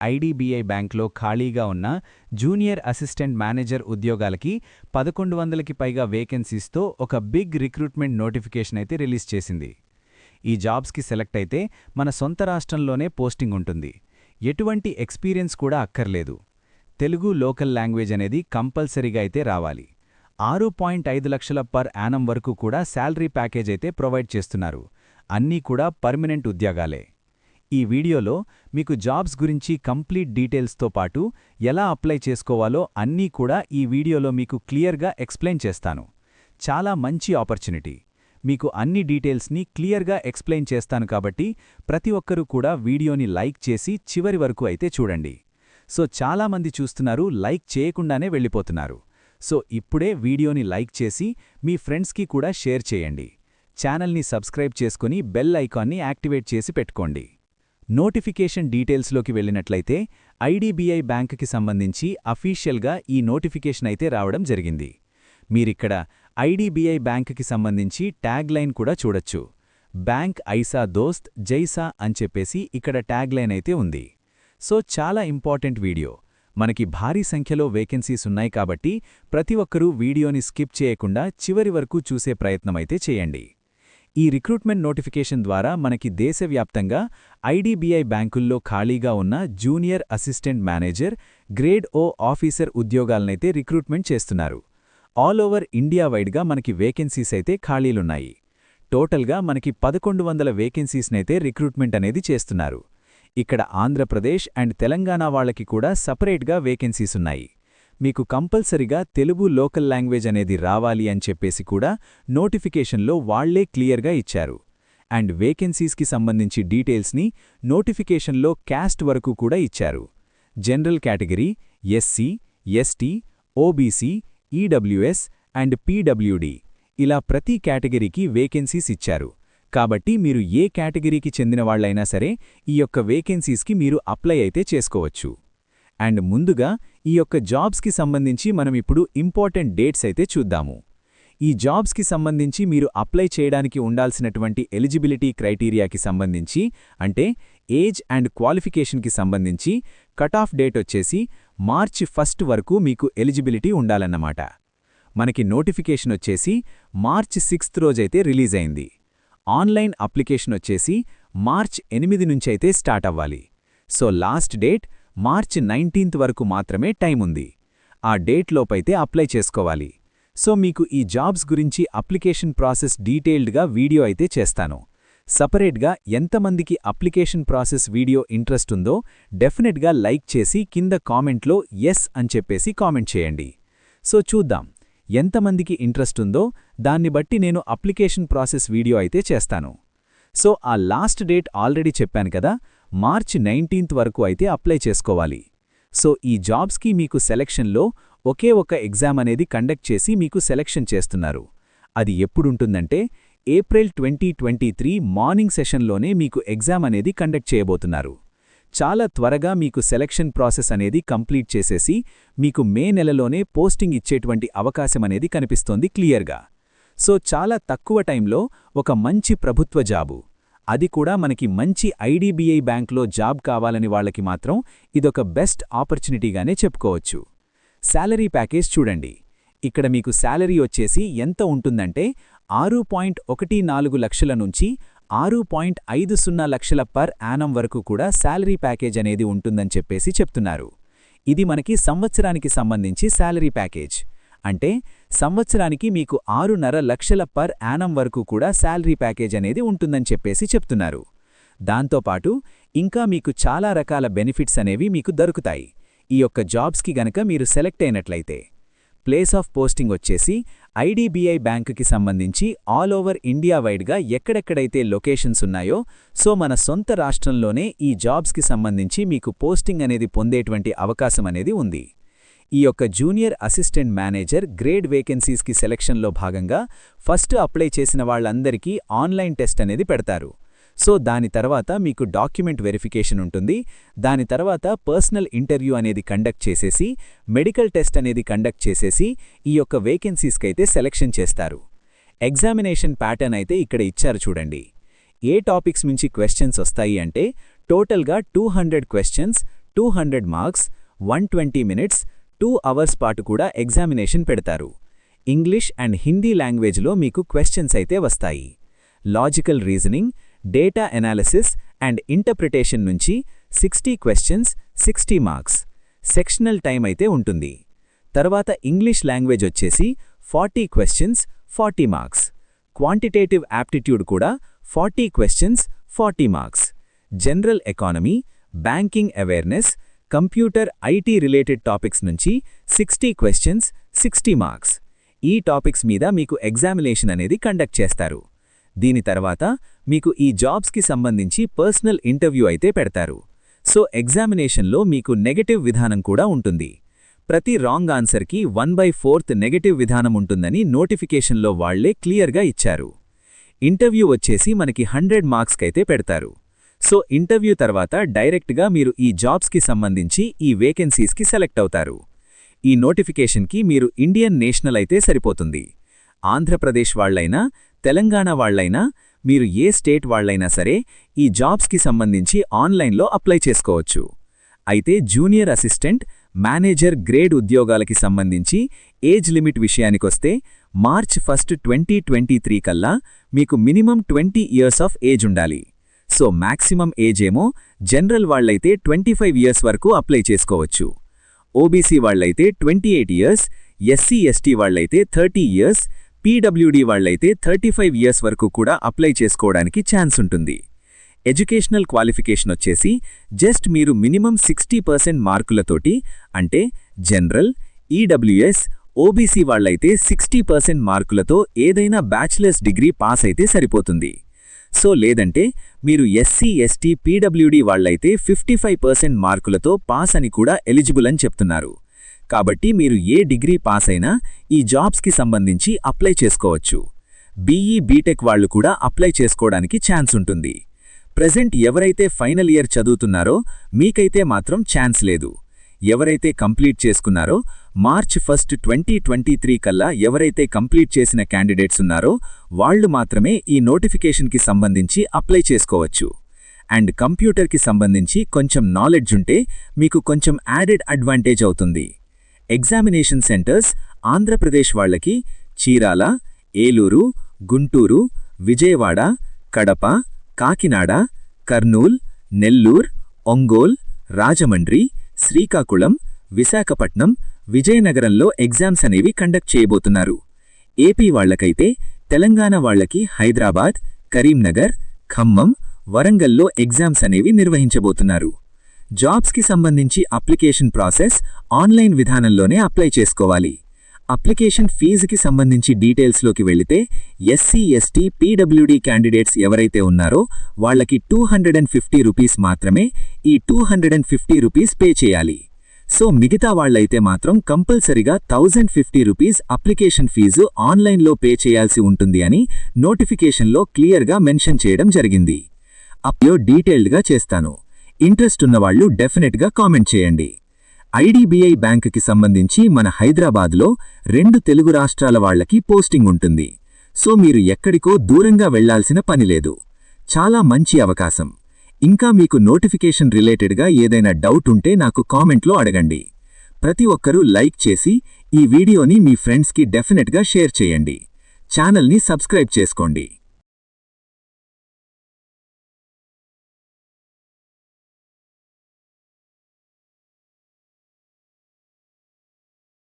IDBI బ్యాంక్లో ఖాళీగా ఉన్న జూనియర్ అసిస్టెంట్ మేనేజర్ ఉద్యోగాలకి 1100కి పైగా వేకెన్సీస్తో ఒక బిగ్ రిక్రూట్మెంట్ నోటిఫికేషన్ అయితే రిలీజ్ చేసింది. ఈ జాబ్స్కి సెలెక్ట్ అయితే మన సొంత రాష్ట్రంలోనే పోస్టింగ్ ఉంటుంది. ఎటువంటి ఎక్స్పీరియన్స్ కూడా అక్కర్లేదు. తెలుగు లోకల్ లాంగ్వేజ్ అనేది కంపల్సరీగా అయితే రావాలి. 6.5 లక్షల పర్ యానం వరకు కూడా శాలరీ ప్యాకేజ్ అయితే ప్రొవైడ్ చేస్తున్నారు. అన్నీ కూడా పర్మనెంట్ ఉద్యోగాలే. ఈ వీడియోలో మీకు జాబ్స్ గురించి కంప్లీట్ డీటెయిల్స్తో పాటు ఎలా అప్లై చేసుకోవాలో అన్నీ కూడా ఈ వీడియోలో మీకు క్లియర్గా ఎక్స్ప్లెయిన్ చేస్తాను. చాలా మంచి ఆపర్చునిటీ. మీకు అన్ని డీటెయిల్స్ని క్లియర్గా ఎక్స్ప్లెయిన్ చేస్తాను కాబట్టి ప్రతి ఒక్కరూ కూడా వీడియోని లైక్ చేసి చివరి వరకు అయితే చూడండి. సో చాలామంది చూస్తున్నారు, లైక్ చేయకుండానే వెళ్ళిపోతున్నారు. సో ఇప్పుడే వీడియోని లైక్ చేసి మీ ఫ్రెండ్స్కి కూడా షేర్ చేయండి. ఛానల్ని సబ్స్క్రైబ్ చేసుకుని బెల్ ఐకాన్ని యాక్టివేట్ చేసి పెట్టుకోండి. నోటిఫికేషన్ డీటెయిల్స్లోకి వెళ్ళినట్లయితే ఐడీబీఐ బ్యాంకుకి సంబంధించి అఫీషియల్గా ఈ నోటిఫికేషన్ అయితే రావడం జరిగింది. మీరిక్కడ ఐడీబీఐ బ్యాంకుకి సంబంధించి ట్యాగ్ లైన్ కూడా చూడొచ్చు. బ్యాంక్ ఐసా దోస్త్ జైసా అని చెప్పేసి ఇక్కడ ట్యాగ్ లైన్ అయితే ఉంది. సో చాలా ఇంపార్టెంట్ వీడియో. మనకి భారీ సంఖ్యలో వేకెన్సీస్ ఉన్నాయి కాబట్టి ప్రతి ఒక్కరూ వీడియోని స్కిప్ చేయకుండా చివరి వరకు చూసే ప్రయత్నమైతే చేయండి. ఈ రిక్రూట్మెంట్ నోటిఫికేషన్ ద్వారా మనకి దేశవ్యాప్తంగా ఐడీబీఐ బ్యాంకుల్లో ఖాళీగా ఉన్న జూనియర్ అసిస్టెంట్ మేనేజర్, గ్రేడ్ ఓ ఆఫీసర్ ఉద్యోగాలనైతే రిక్రూట్మెంట్ చేస్తున్నారు. ఆల్ ఓవర్ ఇండియా వైడ్గా మనకి వేకెన్సీస్ అయితే ఖాళీలున్నాయి. టోటల్గా మనకి 1100 వేకెన్సీస్నైతే రిక్రూట్మెంట్ అనేది చేస్తున్నారు. ఇక్కడ ఆంధ్రప్రదేశ్ అండ్ తెలంగాణ వాళ్ళకి కూడా సపరేట్గా వేకెన్సీస్ ఉన్నాయి. మీకు కంపల్సరిగా తెలుగు లోకల్ లాంగ్వేజ్ అనేది రావాలి అని చెప్పేసి కూడా నోటిఫికేషన్లో వాళ్లే క్లియర్గా ఇచ్చారు. అండ్ వేకెన్సీస్కి సంబంధించి డీటెయిల్స్ని నోటిఫికేషన్లో క్యాస్ట్ వరకు కూడా ఇచ్చారు. General category, SC, ST, OBC, EWS and PWD ఇలా ప్రతి కేటగిరీకి వేకెన్సీస్ ఇచ్చారు. కాబట్టి మీరు ఏ కేటగిరీకి చెందినవాళ్లైనా సరే ఈ యొక్క వేకెన్సీస్కి మీరు అప్లై అయితే చేసుకోవచ్చు. అండ్ ముందుగా ఈ యొక్క జాబ్స్కి సంబంధించి మనం ఇప్పుడు ఇంపార్టెంట్ డేట్స్ అయితే చూద్దాము. ఈ జాబ్స్కి సంబంధించి మీరు అప్లై చేయడానికి ఉండాల్సినటువంటి ఎలిజిబిలిటీ క్రైటీరియాకి సంబంధించి అంటే ఏజ్ అండ్ క్వాలిఫికేషన్కి సంబంధించి కట్ ఆఫ్ డేట్ వచ్చేసి మార్చి 1 వరకు మీకు ఎలిజిబిలిటీ ఉండాలన్నమాట. మనకి నోటిఫికేషన్ వచ్చేసి మార్చి 6 రోజైతే రిలీజ్ అయింది. ఆన్లైన్ అప్లికేషన్ వచ్చేసి మార్చ్ 8 నుంచైతే స్టార్ట్ అవ్వాలి. సో లాస్ట్ డేట్ మార్చి 19 వరకు మాత్రమే టైం ఉంది. ఆ డేట్ లోపైతే అప్లై చేసుకోవాలి. సో మీకు ఈ జాబ్స్ గురించి అప్లికేషన్ ప్రాసెస్ డీటెయిల్డ్గా వీడియో అయితే చేస్తాను. సపరేట్గా ఎంతమందికి అప్లికేషన్ ప్రాసెస్ వీడియో ఇంట్రెస్ట్ ఉందో డెఫినెట్గా లైక్ చేసి కింద కామెంట్లో ఎస్ అని చెప్పేసి కామెంట్ చేయండి. సో చూద్దాం ఎంతమందికి ఇంట్రెస్ట్ ఉందో దాన్ని బట్టి నేను అప్లికేషన్ ప్రాసెస్ వీడియో అయితే చేస్తాను. సో ఆ లాస్ట్ డేట్ ఆల్రెడీ చెప్పాను కదా, మార్చి 19 వరకు అయితే అప్లై చేసుకోవాలి. సో ఈ జాబ్స్కి మీకు సెలక్షన్లో ఒకే ఒక ఎగ్జామ్ అనేది కండక్ట్ చేసి మీకు సెలక్షన్ చేస్తున్నారు. అది ఎప్పుడుంటుందంటే ఏప్రిల్ 2023 మార్నింగ్ సెషన్లోనే మీకు ఎగ్జామ్ అనేది కండక్ట్ చేయబోతున్నారు. చాలా త్వరగా మీకు సెలక్షన్ ప్రాసెస్ అనేది కంప్లీట్ చేసేసి మీకు మే నెలలోనే పోస్టింగ్ ఇచ్చేటువంటి అవకాశమనేది కనిపిస్తోంది క్లియర్గా. సో చాలా తక్కువ టైంలో ఒక మంచి ప్రభుత్వ జాబు, అది కూడా మనకి మంచి ఐడీబీఐ బ్యాంక్లో జాబ్ కావాలని వాళ్ళకి మాత్రం ఇదొక బెస్ట్ ఆపర్చునిటీగానే చెప్పుకోవచ్చు. శాలరీ ప్యాకేజ్ చూడండి. ఇక్కడ మీకు శాలరీ వచ్చేసి ఎంత ఉంటుందంటే 6.14 లక్షల నుంచి 6.50 లక్షల పర్ యానం వరకు కూడా శాలరీ ప్యాకేజ్ అనేది ఉంటుందని చెప్పేసి చెప్తున్నారు. ఇది మనకి సంవత్సరానికి సంబంధించి శాలరీ ప్యాకేజ్. అంటే సంవత్సరానికి మీకు 6.5 లక్షల పర్ యానం వరకు కూడా శాలరీ ప్యాకేజ్ అనేది ఉంటుందని చెప్పేసి చెప్తున్నారు. దాంతోపాటు ఇంకా మీకు చాలా రకాల బెనిఫిట్స్ అనేవి మీకు దొరుకుతాయి ఈ యొక్క జాబ్స్కి గనక మీరు సెలెక్ట్ అయినట్లయితే. ప్లేస్ ఆఫ్ పోస్టింగ్ వచ్చేసి ఐడీబీఐ బ్యాంకుకి సంబంధించి ఆల్ ఓవర్ ఇండియా వైడ్గా ఎక్కడెక్కడైతే లొకేషన్స్ ఉన్నాయో సో మన సొంత రాష్ట్రంలోనే ఈ జాబ్స్కి సంబంధించి మీకు పోస్టింగ్ అనేది పొందేటువంటి అవకాశం అనేది ఉంది. ఈ యొక్క జూనియర్ అసిస్టెంట్ మేనేజర్ గ్రేడ్ వేకెన్సీస్కి సెలక్షన్లో భాగంగా ఫస్ట్ అప్లై చేసిన వాళ్ళందరికీ ఆన్లైన్ టెస్ట్ అనేది పెడతారు. సో దాని తర్వాత మీకు డాక్యుమెంట్ వెరిఫికేషన్ ఉంటుంది. దాని తర్వాత పర్సనల్ ఇంటర్వ్యూ అనేది కండక్ట్ చేసేసి మెడికల్ టెస్ట్ అనేది కండక్ట్ చేసేసి ఈ యొక్క వేకెన్సీస్కైతే సెలక్షన్ చేస్తారు. ఎగ్జామినేషన్ ప్యాటర్న్ అయితే ఇక్కడ ఇచ్చారు చూడండి. ఏ టాపిక్స్ నుంచి క్వశ్చన్స్ వస్తాయి అంటే టోటల్గా 200 క్వశ్చన్స్ 200 మార్క్స్ 120 మినిట్స్ 2 అవర్స్ పాటు కూడా ఎగ్జామినేషన్ పెడతారు. ఇంగ్లీష్ అండ్ హిందీ లాంగ్వేజ్లో మీకు క్వశ్చన్స్ అయితే వస్తాయి. Logical reasoning, data analysis and interpretation నుంచి 60 క్వశ్చన్స్ 60 మార్క్స్. సెక్షనల్ టైం అయితే ఉంటుంది. తర్వాత ఇంగ్లీష్ లాంగ్వేజ్ వచ్చేసి 40 క్వశ్చన్స్ 40 మార్క్స్. క్వాంటిటేటివ్ యాప్టిట్యూడ్ కూడా 40 questions 40 marks. General economy, banking awareness, computer IT related topics నుంచి 60 క్వశ్చన్స్ 60 మార్క్స్. ఈ టాపిక్స్ మీద మీకు ఎగ్జామినేషన్ అనేది కండక్ట్ చేస్తారు. దీని తర్వాత మీకు ఈ జాబ్స్కి సంబంధించి పర్సనల్ ఇంటర్వ్యూ అయితే పెడతారు. సో ఎగ్జామినేషన్లో మీకు నెగటివ్ విధానం కూడా ఉంటుంది. ప్రతి రాంగ్ ఆన్సర్కి 1/4 నెగటివ్ విధానం ఉంటుందని నోటిఫికేషన్లో వాళ్లే క్లియర్గా ఇచ్చారు. ఇంటర్వ్యూ వచ్చేసి మనకి 100 మార్క్స్కైతే పెడతారు. సో ఇంటర్వ్యూ తర్వాత డైరెక్ట్గా మీరు ఈ జాబ్స్కి సంబంధించి ఈ వేకెన్సీస్కి సెలెక్ట్ అవుతారు. ఈ నోటిఫికేషన్కి మీరు ఇండియన్ నేషనల్ అయితే సరిపోతుంది. ఆంధ్రప్రదేశ్ వాళ్లైనా, తెలంగాణ వాళ్లైనా, మీరు ఏ స్టేట్ వాళ్లైనా సరే ఈ జాబ్స్కి సంబంధించి ఆన్లైన్లో అప్లై చేసుకోవచ్చు. అయితే జూనియర్ అసిస్టెంట్, మేనేజర్ గ్రేడ్ ఉద్యోగాలకి సంబంధించి ఏజ్ లిమిట్ విషయానికొస్తే మార్చ్ 1, 2023 కల్లా మీకు మినిమం 20 ఇయర్స్ ఆఫ్ ఏజ్ ఉండాలి. సో మ్యాక్సిమం ఏజ్ ఏమో జనరల్ వాళ్లైతే 25 ఇయర్స్ వరకు అప్లై చేసుకోవచ్చు. ఓబీసీ వాళ్లైతే 28 ఇయర్స్, ఎస్సీ ఎస్టీ వాళ్లైతే 30 ఇయర్స్, పీడబ్ల్యూడీ వాళ్లైతే 35 ఇయర్స్ వరకు కూడా అప్లై చేసుకోవడానికి ఛాన్స్ ఉంటుంది. ఎడ్యుకేషనల్ క్వాలిఫికేషన్ వచ్చేసి జస్ట్ మీరు మినిమం 60% మార్కులతోటి, అంటే జనరల్, ఈడబ్ల్యూఎస్, ఓబీసీ వాళ్లైతే 60% మార్కులతో ఏదైనా బ్యాచిలర్స్ డిగ్రీ పాస్ అయితే సరిపోతుంది. సో లేదంటే మీరు ఎస్సీ ఎస్టీ పీడబ్ల్యూడీ వాళ్లైతే 55% మార్కులతో పాస్ అని కూడా ఎలిజిబుల్ అని చెప్తున్నారు. కాబట్టి మీరు ఏ డిగ్రీ పాస్ అయినా ఈ జాబ్స్కి సంబంధించి అప్లై చేసుకోవచ్చు. బీఈ బీటెక్ వాళ్లు కూడా అప్లై చేసుకోవడానికి ఛాన్స్ ఉంటుంది. ప్రెజెంట్ ఎవరైతే ఫైనల్ ఇయర్ చదువుతున్నారో మీకైతే మాత్రం ఛాన్స్ లేదు. ఎవరైతే కంప్లీట్ చేసుకున్నారో మార్చ్ 1, 2023 కల్లా ఎవరైతే కంప్లీట్ చేసిన క్యాండిడేట్స్ ఉన్నారో వాళ్లు మాత్రమే ఈ నోటిఫికేషన్కి సంబంధించి అప్లై చేసుకోవచ్చు. అండ్ కంప్యూటర్కి సంబంధించి కొంచెం నాలెడ్జ్ ఉంటే మీకు కొంచెం యాడెడ్ అడ్వాంటేజ్ అవుతుంది. ఎగ్జామినేషన్ సెంటర్స్ ఆంధ్రప్రదేశ్ వాళ్లకి చీరాల, ఏలూరు, గుంటూరు, విజయవాడ, కడప, కాకినాడ, కర్నూల్, నెల్లూర్, ఒంగోల్, రాజమండ్రి, శ్రీకాకుళం, విశాఖపట్నం, విజయనగరంలో ఎగ్జామ్స్ అనేవి కండక్ట్ చేయబోతున్నారు. ఏపీ వాళ్లకైతే తెలంగాణ వాళ్లకి హైదరాబాద్, కరీంనగర్, ఖమ్మం, వరంగల్లో ఎగ్జామ్స్ అనేవి నిర్వహించబోతున్నారు. జాబ్స్కి సంబంధించి అప్లికేషన్ ప్రాసెస్ ఆన్లైన్ విధానంలోనే అప్లై చేసుకోవాలి. అప్లికేషన్ ఫీజుకి సంబంధించి డీటెయిల్స్లోకి వెళితే ఎస్సీ ఎస్టీ పీడబ్ల్యూడీ క్యాండిడేట్స్ ఎవరైతే ఉన్నారో వాళ్లకి 250 రూపీస్ మాత్రమే ఈ 250 రూపీస్ పే చేయాలి. సో మిగతా వాళ్లైతే మాత్రం కంపల్సరిగా 1050 రూపీస్ అప్లికేషన్ ఫీజు ఆన్లైన్లో పే చేయాల్సి ఉంటుంది అని నోటిఫికేషన్లో క్లియర్గా మెన్షన్ చేయడం జరిగింది. అప్లో డీటెయిల్డ్గా చేస్తాను. ఇంట్రెస్ట్ ఉన్నవాళ్లు డెఫినెట్గా కామెంట్ చేయండి. ఐడిబిఐ బ్యాంకుకి సంబంధించి మన హైదరాబాద్లో 2 తెలుగు రాష్ట్రాల వాళ్లకి పోస్టింగ్ ఉంటుంది. సో మీరు ఎక్కడికో దూరంగా వెళ్లాల్సిన పనిలేదు. చాలా మంచి అవకాశం. ఇంకా మీకు నోటిఫికేషన్ రిలేటెడ్గా ఏదైనా డౌట్ ఉంటే నాకు కామెంట్లో అడగండి. ప్రతి ఒక్కరూ లైక్ చేసి ఈ వీడియోని మీ ఫ్రెండ్స్కి డెఫినెట్గా షేర్ చేయండి. ఛానల్ని సబ్స్క్రైబ్ చేసుకోండి.